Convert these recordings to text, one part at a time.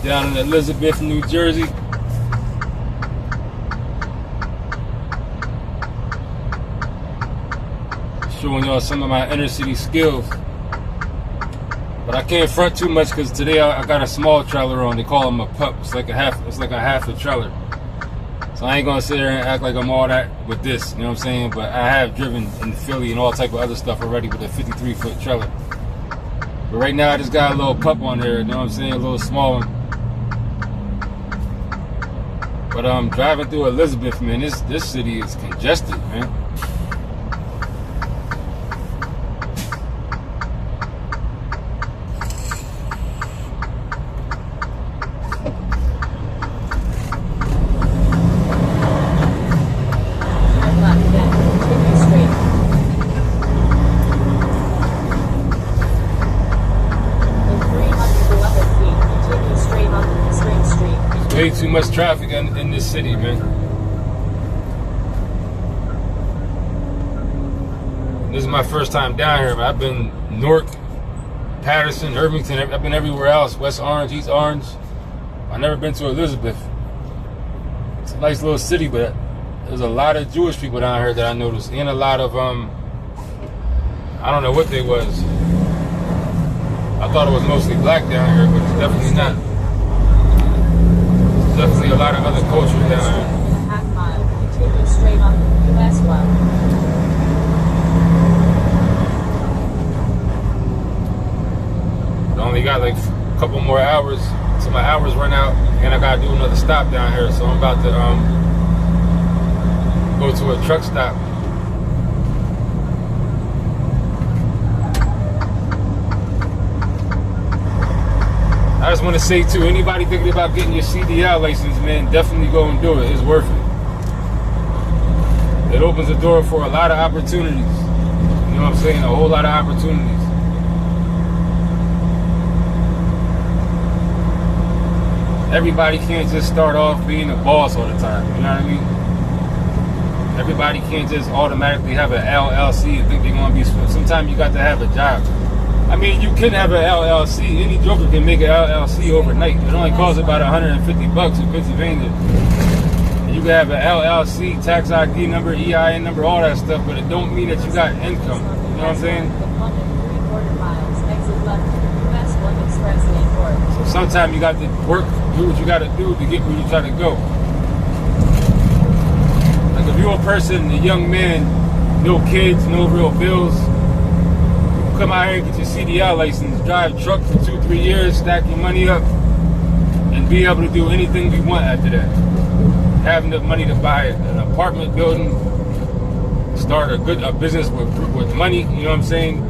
Down in Elizabeth, New Jersey. Showing y'all some of my inner city skills. But I can't front too much because today I got a small trailer on. They call them a pup. It's like a half a trailer. So I ain't gonna sit there and act like I'm all that with this, you know what I'm saying? But I have driven in Philly and all type of other stuff already with a 53-foot trailer. But right now I just got a little pup on there, you know what I'm saying? A little small one. But I'm driving through Elizabeth, man. This city is congested, man. Way too much traffic in this city, man. This is my first time down here, but I've been Newark, Patterson, Irvington. I've been everywhere else. West Orange, East Orange. I've never been to Elizabeth. It's a nice little city, but there's a lot of Jewish people down here that I noticed, and a lot of I don't know what they was. I thought it was mostly black down here, but it's definitely not. Definitely a lot of other cultures down there. Half mile, continue straight on US 1. I only got like a couple more hours till my hours run out, and I gotta do another stop down here. So I'm about to go to a truck stop. I just want to say too, anybody thinking about getting your CDL license, man, definitely go and do it. It's worth it. It opens the door for a lot of opportunities. You know what I'm saying? A whole lot of opportunities. Everybody can't just start off being a boss all the time. You know what I mean? Everybody can't just automatically have an LLC and think they're going to be. Sometimes you got to have a job. I mean, you can have an LLC. Any joker can make an LLC overnight. It only costs about $150 in Pennsylvania. And you can have an LLC, tax ID number, EIN number, all that stuff, but it don't mean that you got income. You know what I'm saying? So sometimes you got to work, do what you got to do to get where you try to go. Like if you're a person, a young man, no kids, no real bills, come out here and get your CDL license, drive truck for 2-3 years, stack your money up, and be able to do anything we want after that. Have enough money to buy an apartment building, start a business with money, you know what I'm saying?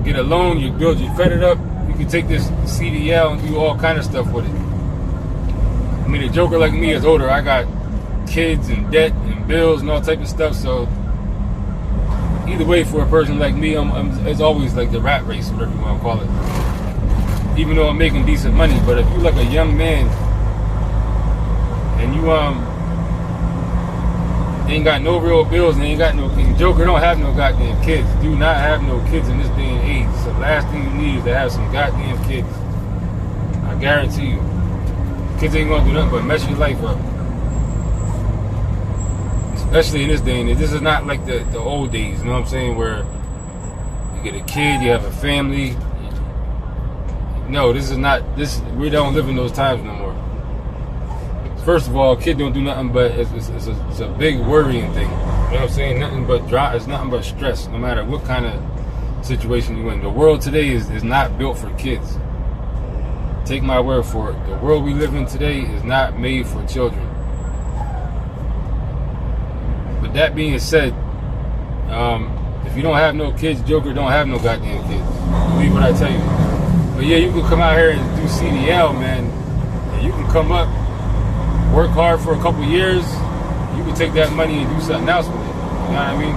Get a loan, you build your credit up, you can take this CDL and do all kind of stuff with it. I mean, a joker like me is older. I got kids and debt and bills and all type of stuff, so either way, for a person like me, it's always like the rat race, whatever you want to call it. Even though I'm making decent money, but if you're like a young man and you ain't got no real bills and ain't got no kids, joker don't have no goddamn kids. Do not have no kids in this day and age. So the last thing you need is to have some goddamn kids. I guarantee you, kids ain't gonna do nothing but mess your life up. Especially in this day and age. This is not like the old days, you know what I'm saying, where you get a kid, you have a family. No, this is not, we don't live in those times no more. First of all, a kid don't do nothing but, it's a big worrying thing. You know what I'm saying? Nothing but it's nothing but stress, no matter what kind of situation you're in. The world today is not built for kids. Take my word for it. The world we live in today is not made for children. But that being said, if you don't have no kids, joker don't have no goddamn kids. Believe what I tell you. But yeah, you can come out here and do CDL, man. And you can come up, work hard for a couple years. You can take that money and do something else with it. You know what I mean?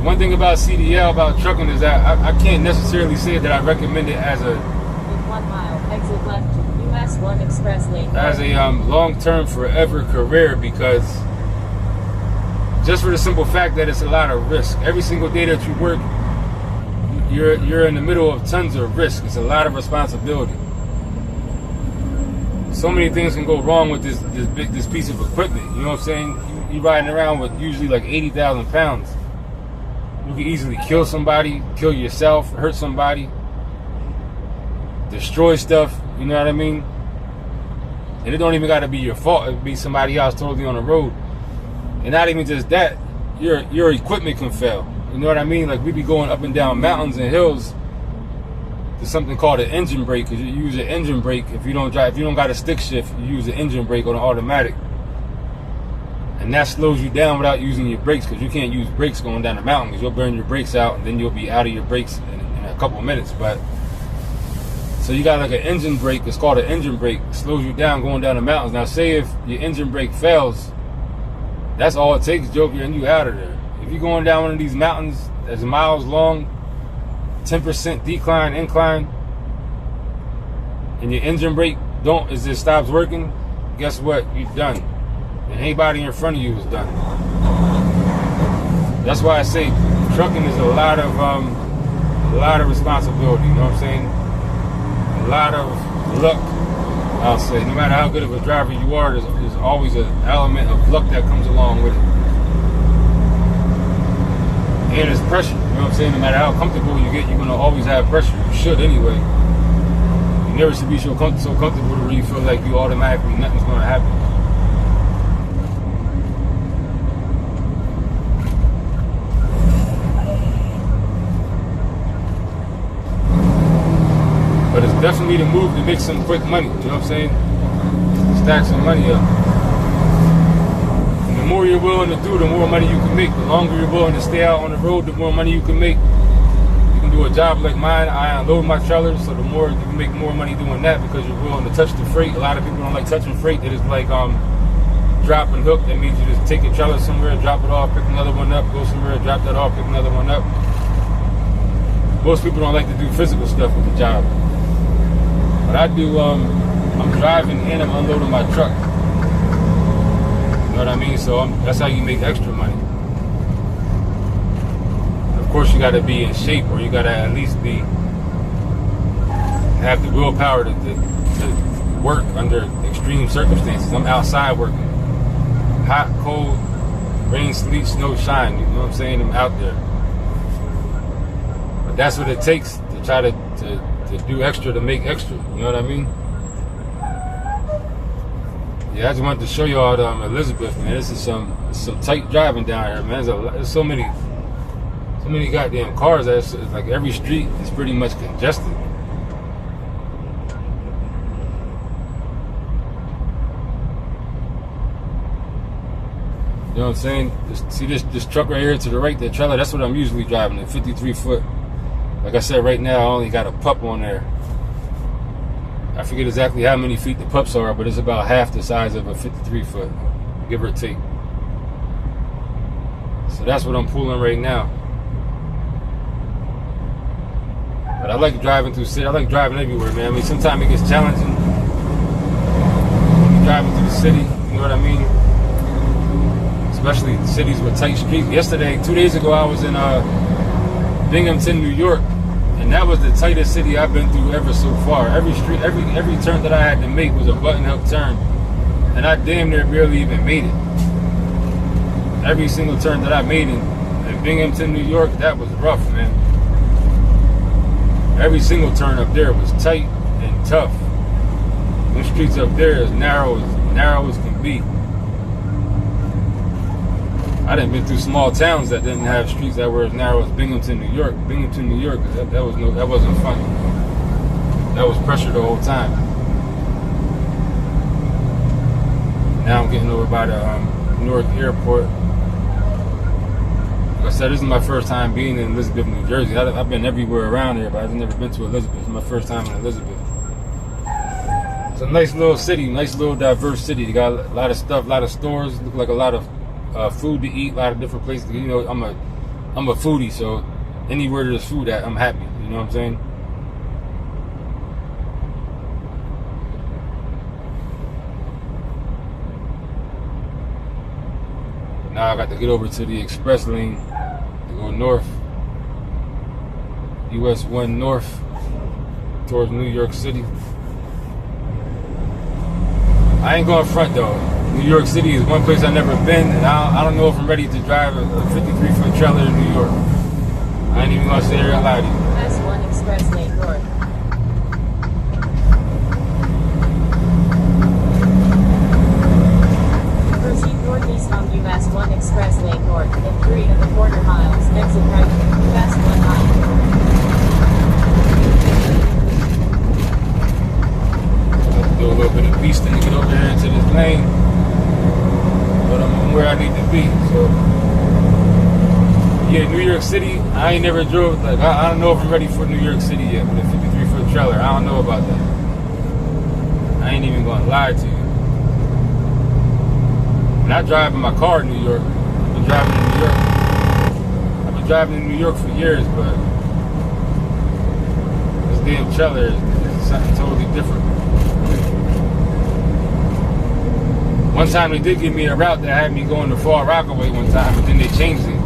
One thing about CDL, about trucking, is that I can't necessarily say that I recommend it as a 1 mile, exit left, US 1 express lane. As a long-term, forever career, because just for the simple fact that it's a lot of risk. Every single day that you work, you're in the middle of tons of risk. It's a lot of responsibility. So many things can go wrong with this piece of equipment. You know what I'm saying? You riding around with usually like 80,000 pounds. You can easily kill somebody, kill yourself, hurt somebody, destroy stuff. You know what I mean? And it don't even got to be your fault. It could be somebody else totally on the road. And not even just that, your equipment can fail. You know what I mean? Like we be going up and down mountains and hills. There's something called an engine brake, because you use an engine brake. If you don't got a stick shift, you use an engine brake on an automatic. And that slows you down without using your brakes, because you can't use brakes going down the mountain, because you'll burn your brakes out and then you'll be out of your brakes in a couple of minutes. But so you got like an engine brake. It's called an engine brake. It slows you down going down the mountains. Now say if your engine brake fails, that's all it takes, Joker, and you out of there. If you're going down one of these mountains that's miles long, 10% decline, incline, and your engine brake just stops working, guess what? You're done. And anybody in front of you is done. That's why I say trucking is a lot of responsibility. You know what I'm saying? A lot of luck. I'll say, no matter how good of a driver you are, there's always an element of luck that comes along with it. And it's pressure. You know what I'm saying? No matter how comfortable you get, you're going to always have pressure. You should anyway. You never should be so comfortable to where you feel like you automatically, nothing's going to happen. But it's definitely the move to make some quick money. You know what I'm saying? Stack some money up. The more you're willing to do, the more money you can make. The longer you're willing to stay out on the road, the more money you can make. You can do a job like mine. I unload my trailers, so the more you can make more money doing that, because you're willing to touch the freight. A lot of people don't like touching freight. It is like drop and hook. That means you just take a trailer somewhere, drop it off, pick another one up, go somewhere, drop that off, pick another one up. Most people don't like to do physical stuff with the job. But I do, I'm driving and I'm unloading my truck. You know what I mean? So that's how you make extra money. Of course, you got to be in shape, or you got to at least have the willpower to work under extreme circumstances. I'm outside working. Hot, cold, rain, sleet, snow, shine. You know what I'm saying? I'm out there. But that's what it takes to try to do extra, to make extra. You know what I mean? Yeah, I just wanted to show you all Elizabeth, man. This is some tight driving down here, man. There's so many goddamn cars. It's like every street is pretty much congested. You know what I'm saying? See this truck right here to the right, that trailer, that's what I'm usually driving, a 53 foot. Like I said, right now I only got a pup on there. I forget exactly how many feet the pups are, but it's about half the size of a 53 foot, give or take. So that's what I'm pulling right now. But I like driving through city. I like driving everywhere, man. I mean, sometimes it gets challenging driving through the city. You know what I mean? Especially cities with tight streets. Yesterday, 2 days ago, I was in Binghamton, New York, and that was the tightest city I've been through ever so far. Every street, every turn that I had to make was a button-up turn, and I damn near barely even made it. Every single turn that I made in Binghamton, New York, that was rough, man. Every single turn up there was tight and tough. The streets up there is narrow as can be. I done been through small towns that didn't have streets that were as narrow as Binghamton, New York. Binghamton, New York, that wasn't fun. That was pressure the whole time. Now I'm getting over by the Newark Airport. Like I said, this is my first time being in Elizabeth, New Jersey. I've been everywhere around here, but I've never been to Elizabeth. It's my first time in Elizabeth. It's a nice little city, nice little diverse city. You got a lot of stuff, a lot of stores. Look like a lot of food to eat, a lot of different places. You know, I'm a foodie, so anywhere there's food at, I'm happy. You know what I'm saying? Now I got to get over to the express lane to go north. US 1 north towards New York City. I ain't going front though. New York City is one place I've never been, and I don't know if I'm ready to drive a 53-foot trailer in New York. I ain't even gonna say it out loud to you. US 1 Express Lane North. Proceed northeast on US 1 Express Lane North in 3¼ miles. Exit right. US 1 mile. Do a little bit of beasting to get over here into this lane, but I'm where I need to be. So yeah, New York City, I ain't never drove. Like I don't know if I'm ready for New York City yet with a 53-foot trailer. I don't know about that. I ain't even gonna lie to you. I'm not driving my car in New York. I've been driving in New York. I've been driving in New York for years, but this damn trailer is something totally different. One time they did give me a route that had me going to Fall Rockaway one time, but then they changed it.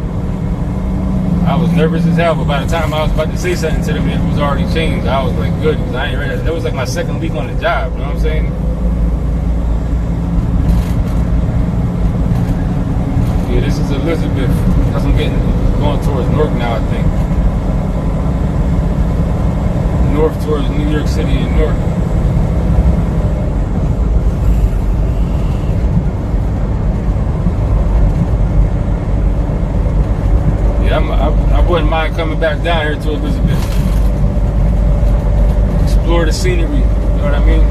I was nervous as hell, but by the time I was about to say something to them, it was already changed. I was like, good, because I ain't ready. That was like my second week on the job, you know what I'm saying? Yeah, this is Elizabeth. That's I'm going towards north now, I think. North towards New York City and north. I wouldn't mind coming back down here to Elizabeth. Explore the scenery, you know what I mean?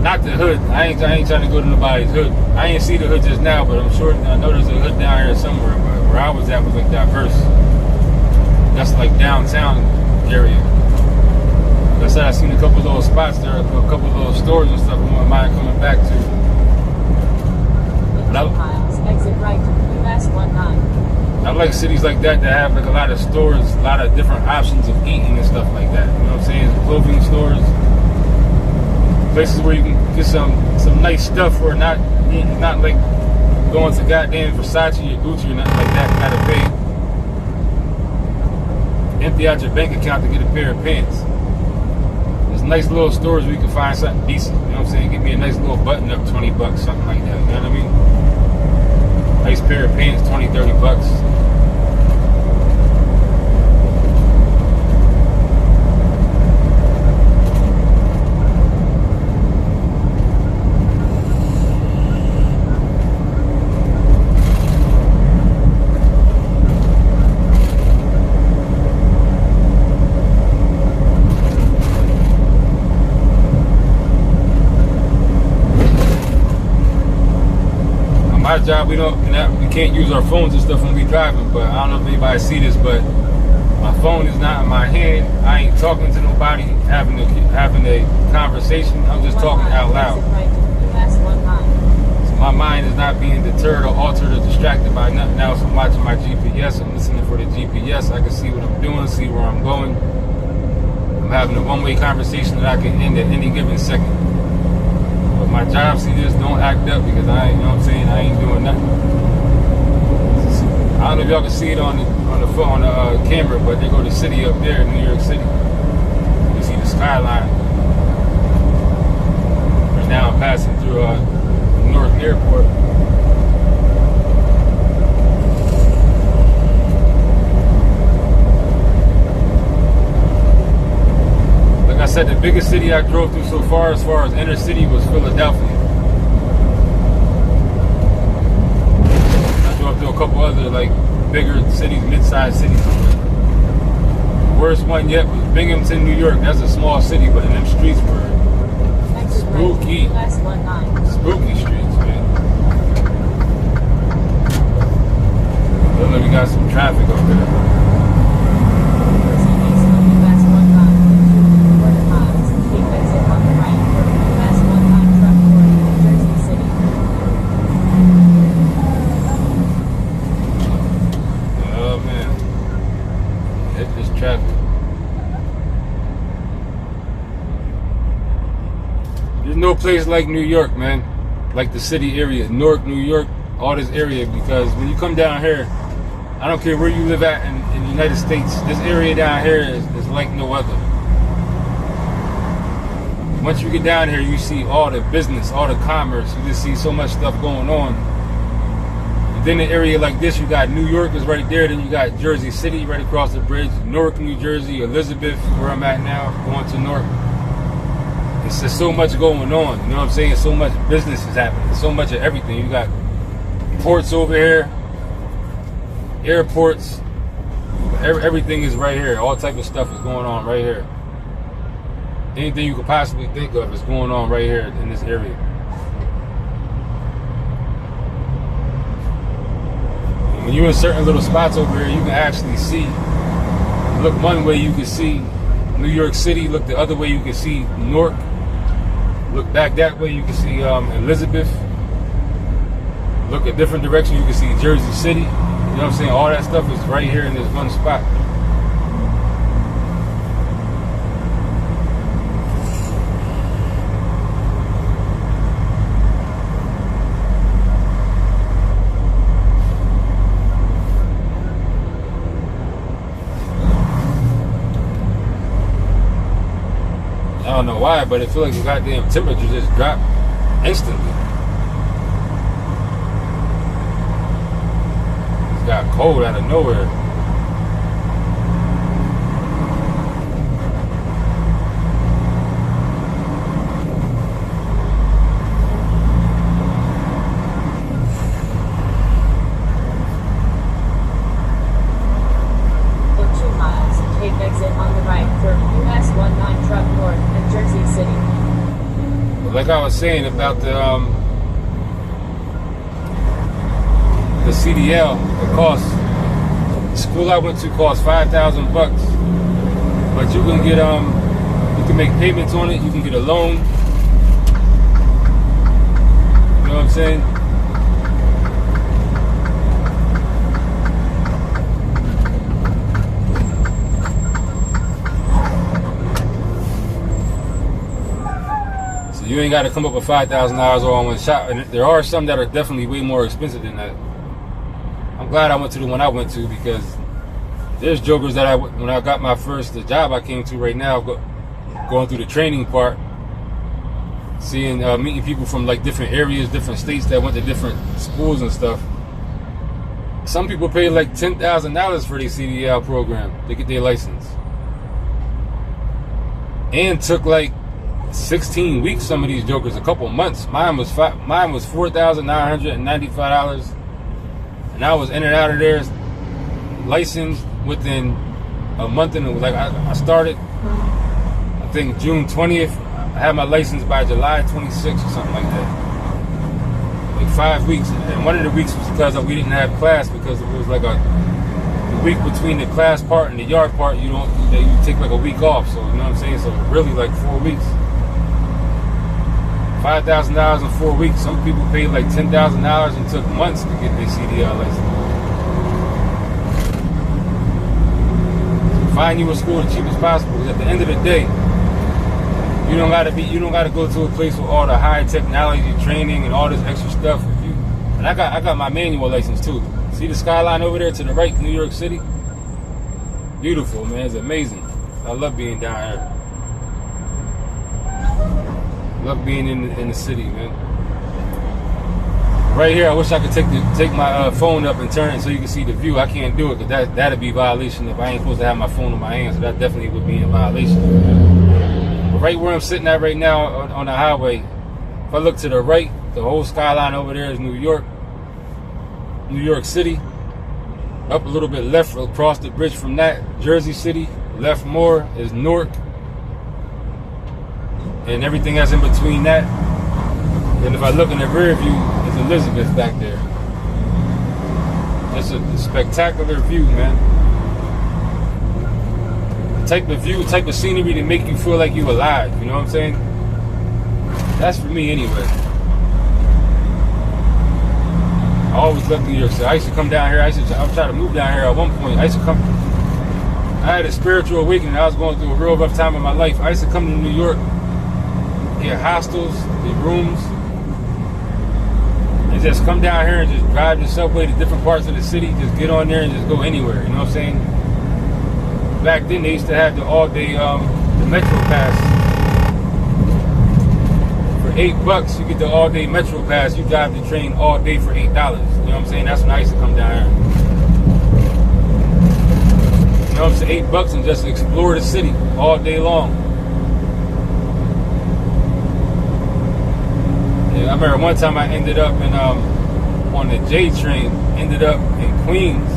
Not the hood. I ain't trying to go to nobody's hood. I ain't see the hood just now, but I'm sure I know there's a hood down here somewhere. But where I was at was like diverse. That's like downtown area. Like I said, I seen a couple of little spots there, a couple of little stores and stuff I wouldn't mind coming back to. Miles. Exit right. US 19. I like cities like that have like a lot of stores, a lot of different options of eating and stuff like that. You know what I'm saying? Clothing stores, places where you can get some nice stuff or not like going to goddamn Versace or Gucci or nothing like that. You gotta pay, empty out your bank account to get a pair of pants. There's nice little stores where you can find something decent. You know what I'm saying? Give me a nice little button up, $20, something like that. You know what I mean? Nice pair of pants, $20, $30. My job, we can't use our phones and stuff when we driving, but I don't know if anybody see this, but my phone is not in my hand. I ain't talking to nobody, having a conversation. I'm just talking out loud. So my mind is not being deterred or altered or distracted by nothing else. I'm watching my GPS. I'm listening for the GPS. I can see what I'm doing, see where I'm going. I'm having a one-way conversation that I can end at any given second. My job, see this, don't act up because I ain't, you know what I'm saying, I ain't doing nothing. I don't know if y'all can see it on the camera, but they go to the city up there in New York City. You see the skyline. Right now I'm passing through North Airport. Like I said, the biggest city I drove through so far as inner city was Philadelphia. I drove through a couple other like bigger cities, mid-sized cities. The worst one yet was Binghamton, New York. That's a small city, but them streets were spooky. Spooky streets, man. Look like we got some traffic over there. There's no place like New York, man. Like the city area, Newark, New York, all this area, because when you come down here, I don't care where you live at in the United States. This area down here is like no other. Once you get down here, you see all the business, all the commerce. You just see so much stuff going on. And then an area like this, you got New York is right there. Then you got Jersey City right across the bridge. Newark, New Jersey, Elizabeth, where I'm at now, going to Newark. It's just so much going on. You know what I'm saying? So much business is happening. So much of everything. You got ports over here, airports. Everything is right here. All type of stuff is going on right here. Anything you could possibly think of is going on right here in this area. And when you're in certain little spots over here, you can actually see. Look one way, you can see New York City. Look the other way, you can see Newark. Look back that way, you can see Elizabeth. Look a different direction, you can see Jersey City. You know what I'm saying? All that stuff is right here in this one spot. I don't know why, but it feels like the goddamn temperature just dropped instantly. It got cold out of nowhere. For 2 miles, take exit on the right for US 19 Truck North and Jersey City. Like I was saying about the CDL, the cost. The school I went to cost $5,000, but you can get you can make payments on it. You can get a loan. You know what I'm saying? You ain't got to come up with $5,000 all in one shot. And there are some that are definitely way more expensive than that. I'm glad I went to the one I went to, because there's jokers that when I got my first job I came to right now, going through the training part, seeing, meeting people from like different areas, different states that went to different schools and stuff. Some people pay like $10,000 for their CDL program to get their license. And took like 16 weeks, some of these jokers, a couple months. Mine was $4,995, and I was in and out of there licensed within a month. And like I started, I think June 20th. I had my license by July 26th or something like that. Like 5 weeks, and one of the weeks was because we didn't have class, because it was like a week between the class part and the yard part. You take like a week off, so you know what I'm saying. So really like 4 weeks. $5,000 in 4 weeks. Some people paid like $10,000 and took months to get their CDL license. So find you a school the cheapest possible. Because at the end of the day, you don't gotta go to a place with all the high technology training and all this extra stuff. And I got my manual license too. See the skyline over there to the right, New York City? Beautiful, man. It's amazing. I love being down here. Love being in the city, man. Right here, I wish I could take my phone up and turn it so you can see the view. I can't do it because that'd be violation if I ain't supposed to have my phone in my hand. So that definitely would be in violation. But right where I'm sitting at right now on the highway, if I look to the right, the whole skyline over there is New York City. Up a little bit left, across the bridge from that, Jersey City. Left more is Newark. And everything that's in between that. And if I look in the rear view, it's Elizabeth back there. That's a spectacular view, man. The type of view, type of scenery to make you feel like you're alive. You know what I'm saying? That's for me anyway. I always loved New York City. I used to come down here. I was trying to move down here at one point. I had a spiritual awakening. I was going through a real rough time in my life. I used to come to New York. Their hostels, their rooms, and just come down here and just drive the subway to different parts of the city. Just get on there and just go anywhere. You know what I'm saying? Back then they used to have the all-day the Metro Pass. For $8, you get the all-day Metro Pass. You drive the train all day for $8. You know what I'm saying? That's when I used to come down here. You know what I'm saying? $8 and just explore the city all day long. Yeah, I remember one time I ended up in on the J train. Ended up in Queens.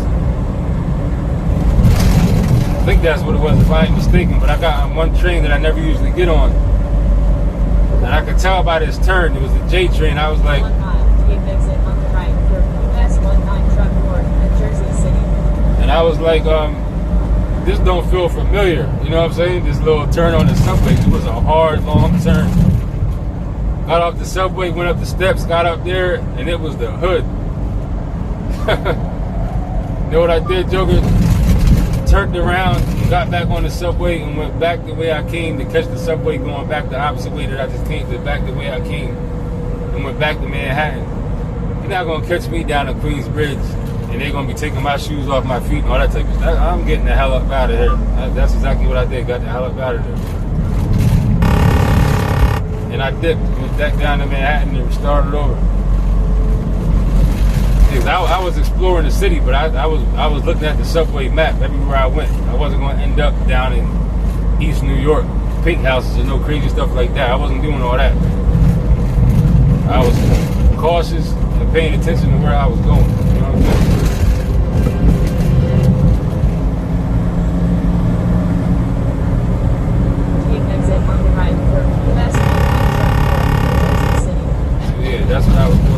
I think that's what it was, if I ain't mistaken. But I got on one train that I never usually get on, and I could tell by this turn it was the J train. I was like, 1 mile, take exit on the right for US 19 truck north at Jersey City. and I was like, this don't feel familiar. You know what I'm saying? This little turn on the subway. It was a hard, long turn. Got off the subway, went up the steps, got up there, and it was the hood. You know what I did, Joker? Turned around, got back on the subway, and went back the way I came to catch the subway going back the opposite way that I just came, to back the way I came, and went back to Manhattan. You're not gonna catch me down the Queens Bridge, and they're gonna be taking my shoes off my feet and all that type of stuff. I'm getting the hell up out of here. That's exactly what I did. Got the hell up out of there. And I dipped, went back down to Manhattan and started over. I was exploring the city, but I was looking at the subway map everywhere I went. I wasn't going to end up down in East New York, pink houses and no crazy stuff like that. I wasn't doing all that. I was cautious and paying attention to where I was going. You know what I'm saying? Take exit on the right for US 19 truck north at Jersey City. Yeah, that's what I was doing.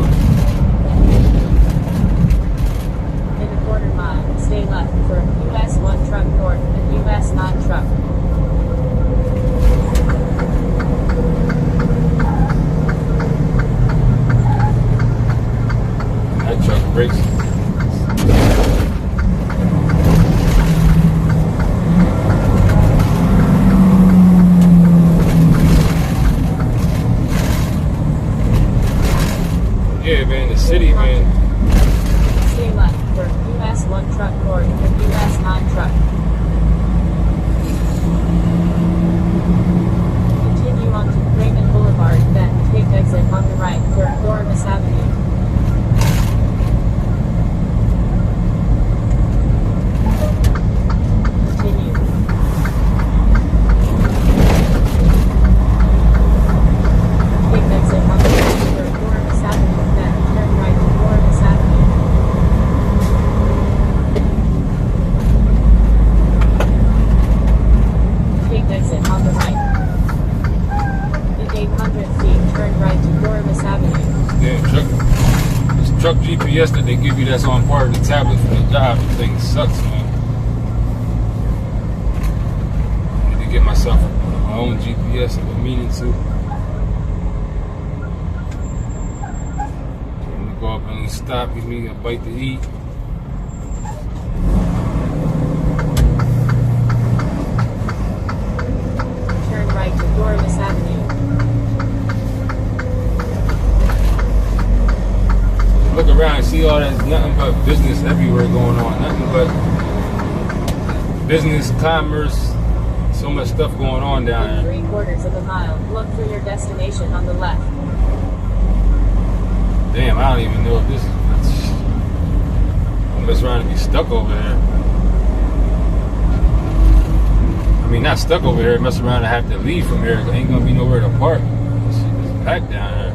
Stay left for US 1 truck north and US 9 truck. That truck brakes. Yeah, man, the city, man. Stay left for US 1 truck north and US 9 truck. Continue on to Raymond Boulevard, then take exit on the right for Dormis Avenue. Continue. Take exit on the right for Dormis Avenue, then turn right to Dormis Avenue. Exit on the right. In 800 feet, turn right to Dormis Avenue. Yeah, this truck GPS that they give you that's on part of the tablet for the job, the thing sucks, man. I need to get myself my own GPS if I'm meaning to. I'm gonna go up and stop, give me a bite to eat. Dormis Avenue. Look around and see all that, nothing but business everywhere going on. Nothing but business, commerce, so much stuff going on down In here. 3/4 of a mile, look for your destination on the left. Damn, I don't even know if this is... I'm just trying to be stuck over here. I mean, not stuck over here, mess around and have to leave from here. There ain't gonna be nowhere to park. This shit is packed down here.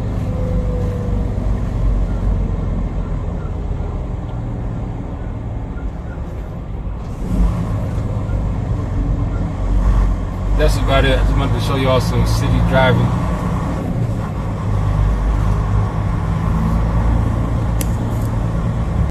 That's about it. I just wanted to show y'all some city driving.